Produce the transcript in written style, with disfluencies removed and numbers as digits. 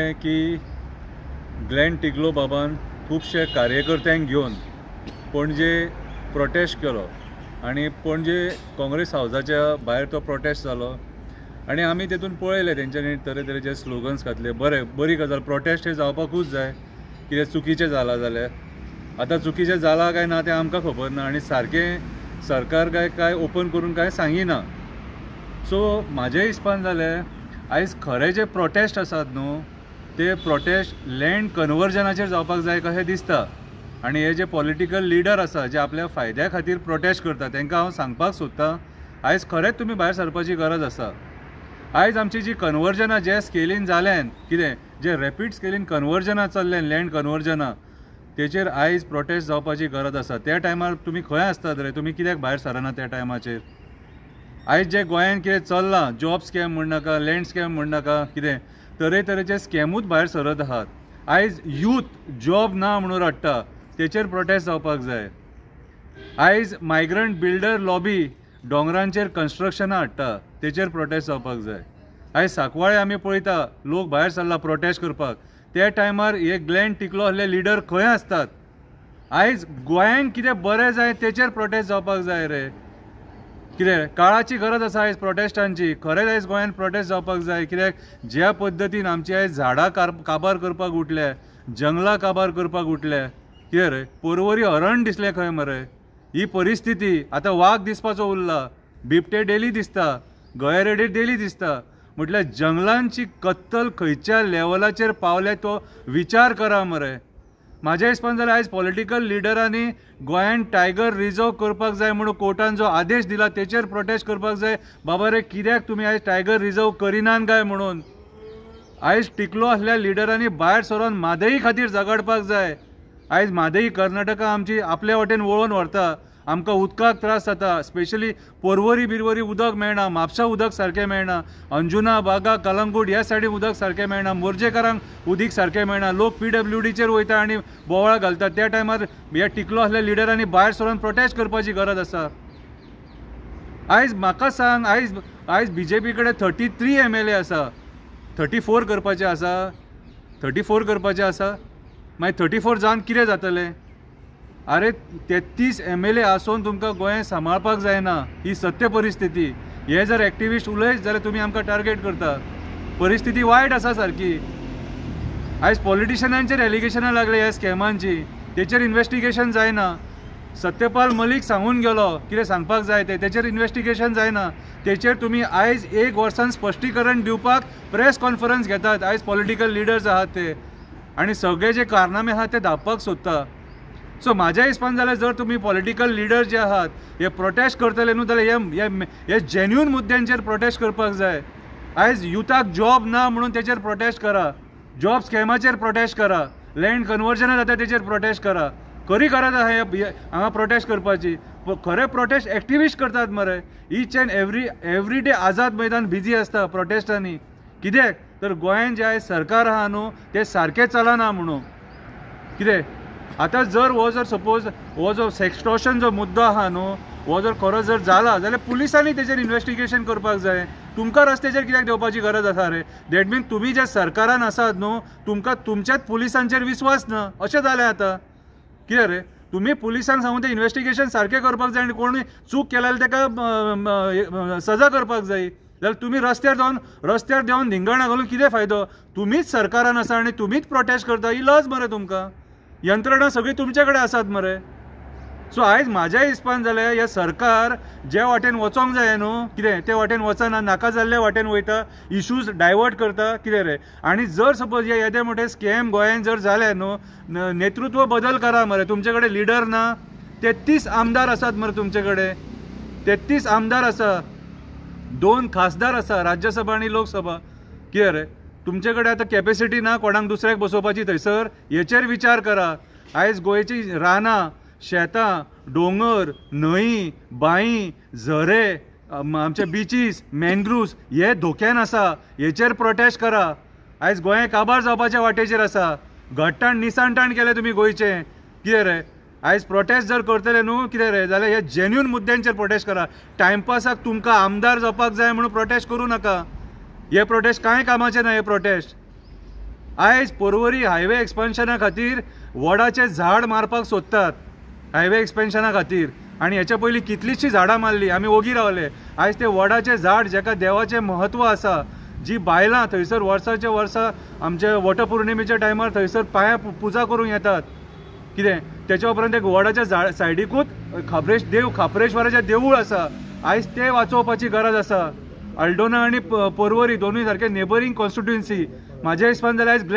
जालें की ग्लेन टिगलो बाबान खुबशे कार्यकर्त्यांक घेवन पणजे प्रोटेस्ट केलो आनी पणजे काँग्रेस हावसाच्या भायर तो प्रोटेस्ट जालो आनी आमी तेतून पळयलें तेंच्यांनी तरेतरेचे स्लोगन्स घातले. बरी गजाल, प्रोटेस्ट हे जावपाकूच जाय. कितें चुकीचें जालां जाल्यार आतां चुकीचें जालां काय ना तें आमकां खबर ना आनी सारकें सरकार काय ओपन करून काय सांगिना. सो म्हाज्या हिसपान जालें आयज खरे जे प्रोटेस्ट आसात न्हू ते प्रोटेस्ट लँड कन्वर्जनाचेर जावपाक जाय कशें दिसता. आनी हे जे पॉलिटिकल लिडर आसा जे आपल्या फायद्या खातीर प्रोटेस्ट करता तांकां हांव सांगपाक सोदतां आयज खरेंच तुमी भायर सरपाची गरज आसा. आयज आमची जी कन्वर्जनां जे स्केलीन जाल्यान कितें जे रॅपीड स्केलीन कन्वर्जनां चल्ल्यान लँड कन्वर्जनां तेचेर आयज प्रोटेस्ट जावपाची गरज आसा. त्या टायमार तुमी खंय आसतात रे, तुमी कित्याक भायर सरना त्या टायमाचेर. आयज जे गोंयान कितें चल्लां, जॉब स्कॅम म्हण नाका, लँड स्कॅम म्हण नाका, कितें तरेतरेचे स्कॅमूच भायर सरत आहात. आयज यूथ जॉब ना म्हणून रडटा, तेचेर प्रोटेस्ट जावपाक जाय. आयज मायग्रंट बिल्डर लॉबी दोंगरांचेर कन्स्ट्रक्शनां हाडटा, तेचेर प्रोटेस्ट जावपाक जाय. आयज सांकवाळे आमी पळयता लोक भायर सरला प्रोटेस्ट करपाक, त्या टायमार हे ग्लेन टिगलो असले लिडर खंय आसतात. आयज गोंयान कितें बरें जाय तेचेर प्रोटेस्ट जावपाक जाय रे. कितें काळाची गरज आसा आयज प्रोटेस्टांची. खरेंच आयज गोंयान प्रोटेस्ट जावपाक जाय. कित्याक ज्या पद्दतीन आमची आयज झाडां काबार करपाक उठल्या, जंगलां काबार करपाक उठल्या, कितें रे परवरी हरण दिसलें खंय मरे. ही परिस्थिती आतां वाघ दिसपाचो उरला, बिबटे डेली दिसता, गयेरेडे डेली दिसता. म्हटल्यार जंगलांची कत्तल खंयच्या लेवलाचेर पावल्या तो विचार करा मरे. म्हाज्या हिसपान जाल्यार आयज पॉलिटिकल लिडरांनी गोंयान टायगर रिजर्व करपाक जाय म्हणून कोर्टान जो आदेश दिला तेचेर प्रोटेस्ट करपाक जाय. बाबा रे कित्याक तुमी आयज टायगर रिजर्व करिनात काय म्हणून. आयज टिकलो असल्या लिडरांनी भायर सरोन म्हादई खातीर झगडपाक जाय. आयज म्हादई कर्नाटका आमची आपल्या वाटेन वळोवन व्हरता. आमकां उदकाक त्रास जाता, स्पेशली परवरी बिरवरी उदक मेळना, म्हापसा उदक सारकें मेळना, अंजुना बागा कलंगूट ह्या सायडीन उदक सारकें मेळना, मोर्जेकारांक उदीक सारकें मेळना. लोक PWDचेर वयता आनी बोवाळ घालतात. त्या टायमार ह्या टिकलो असल्या लिडरांनी भायर सरोन प्रोटेस्ट करपाची गरज आसा. आयज म्हाका सांग, आयज BJP कडेन 33 MLA आसा, 34 करपाचे आसा, 34 करपाचे आसा. मागीर 34 जावन कितें जातलें. अरे 33 MLA आसून तुमकां गोंय सांबाळपाक जायना, ही सत्य परिस्थिती. हे जर एक्टिविस्ट उलयत जाल्यार तुमी आमकां टार्गेट करता. परिस्थिती वायट आसा सारकी. आयज पॉलिटिशियनांचेर एलिगेशनां लागले ह्या स्कॅमांची, तेचेर इन्व्हेस्टिगेशन जायना. सत्यपाल मलीक सांगून गेलो कितें सांगपाक जाय तेचेर इन्व्हेस्टिगेशन जायना. तेचेर तुमी आयज 1 वर्सान स्पश्टीकरण दिवपाक प्रेस कॉन्फरन्स घेतात. आयज पॉलिटिकल लिडर्स आहात ते आनी सगळे जे कारनामे आहात ते धांपपाक सोदता. सो म्हाज्या हिसपान जाल्यार जर तुमी पॉलिटिकल लिडर जे आहात हे प्रोटेस्ट करतले न्हू जाल्यार हे जेन्युन मुद्द्यांचेर प्रोटेस्ट करपाक जाय. आयज युथाक जॉब ना म्हणून तेचेर प्रोटेस्ट करा, जॉब स्कॅमाचेर प्रोटेस्ट करा, लँड कन्वर्जनां जाता तेचेर प्रोटेस्ट करा. खरी गरज आहा हांगा प्रोटेस्ट करपाची. खरे प्रोटेस्ट एक्टिविस्ट करतात मरे. Each and every day Azad Maidan busy आसता प्रोटेस्टांनी. कित्याक तर गोंयान जे आयज सरकार आहा न्हू ते सारकें चलना म्हणून. कितें आतां जर सपोज हो जो सेक्स्टॉर्शन जो मुद्दो आहा न्हू हो जर खरो जर जाला जाल्यार पुलिसांनी तेचेर इन्व्हेस्टिगेशन करपाक जाय. तुमकां रस्त्याचेर कित्याक देवपाची गरज आसा रे. दॅट मीन तुमी ज्या सरकारान आसात न्हू तुमकां तुमच्याच पुलिसांचेर विस्वास ना अशें जालें आतां. कितें रे तुमी पुलिसांक सांगून तें इन्व्हेस्टिगेशन सारकें करपाक जाय आनी कोणी चूक केल्या ताका सजा करपाक जाय. जाल्यार तुमी रस्त्यार देंवन धिंगाणा घालून कितें फायदो. तुमीच सरकारान आसा आनी तुमीच प्रोटेस्ट करता, ही लज मरे तुमकां. यंत्रणा सगळी तुमचे कडेन आसात मरे. सो आयज म्हाज्या हिसपान जाल्यार हे सरकार जे वाटेन वचोंक जाय न्हू कितें ते वाटेन वचना, नाका जाल्ल्या वाटेन वयता, इश्यूज डायवर्ट करता. कितें रे आनी जर सपोज हे येदे मोठे स्कॅम गोंयान जर जाले न्हू नेतृत्व बदल करा मरे. तुमचे कडेन लिडर ना. 33 आमदार आसात मरे तुमचे कडेन. 33 आमदार आसा, 2 खासदार आसा राज्यसभा आनी लोकसभा. कितें रे तुमचे कडेन आतां कॅपेसिटी ना कोणाक दुसऱ्याक बसोवपाची थंयसर. हेचेर विचार करा. आयज गोंयची रानां, शेतां, दोंगर, न्हंय, बांय, झरे, आमचे बिचीस, मॅनग्रुव्स हे धोक्यान आसा. हेचेर प्रोटेस्ट करा. आयज गोंय काबार जावपाच्या वाटेचेर आसा. घट्टाण निसाणटाण केलें तुमी गोंयचें. कितें रे आयज प्रोटेस्ट जर करतले न्हू कितें रे जाल्यार हे जेन्युन मुद्द्यांचेर प्रोटेस्ट करा. टायमपासाक तुमकां आमदार जावपाक जाय म्हणून प्रोटेस्ट करूं नाका. हे प्रोटेस्ट कांय कामाचें ना. हे प्रोटेस्ट आयज पर्वरी हायवे एक्सपेन्शना खातीर वडाचे झाड मारपाक सोदतात हायवे एक्सपेन्शना खातीर, आनी हेच्या पयलीं कितलींशीं झाडां मारली, आमी ओगी रावले. आयज ते वडाचे झाड जेका देवाचें म्हत्व आसा, जी बायलां थंयसर वर्साचे वर्सा आमचे वटपौर्णिमेच्या टायमार थंयसर पांयां पुजा करूंक येतात. कितें त्याच्या उपरांत एक वडाच्या सायडीकूच खापरेश्वराचें देवूळ आसा. आयज ते वाचोवपाची गरज आसा. आल्दोना आनी पर्वरी दोनूय सारखे नेबरींग कॉन्स्टिट्युएन्सी. म्हाज्या हिसपान जाल्यार आयज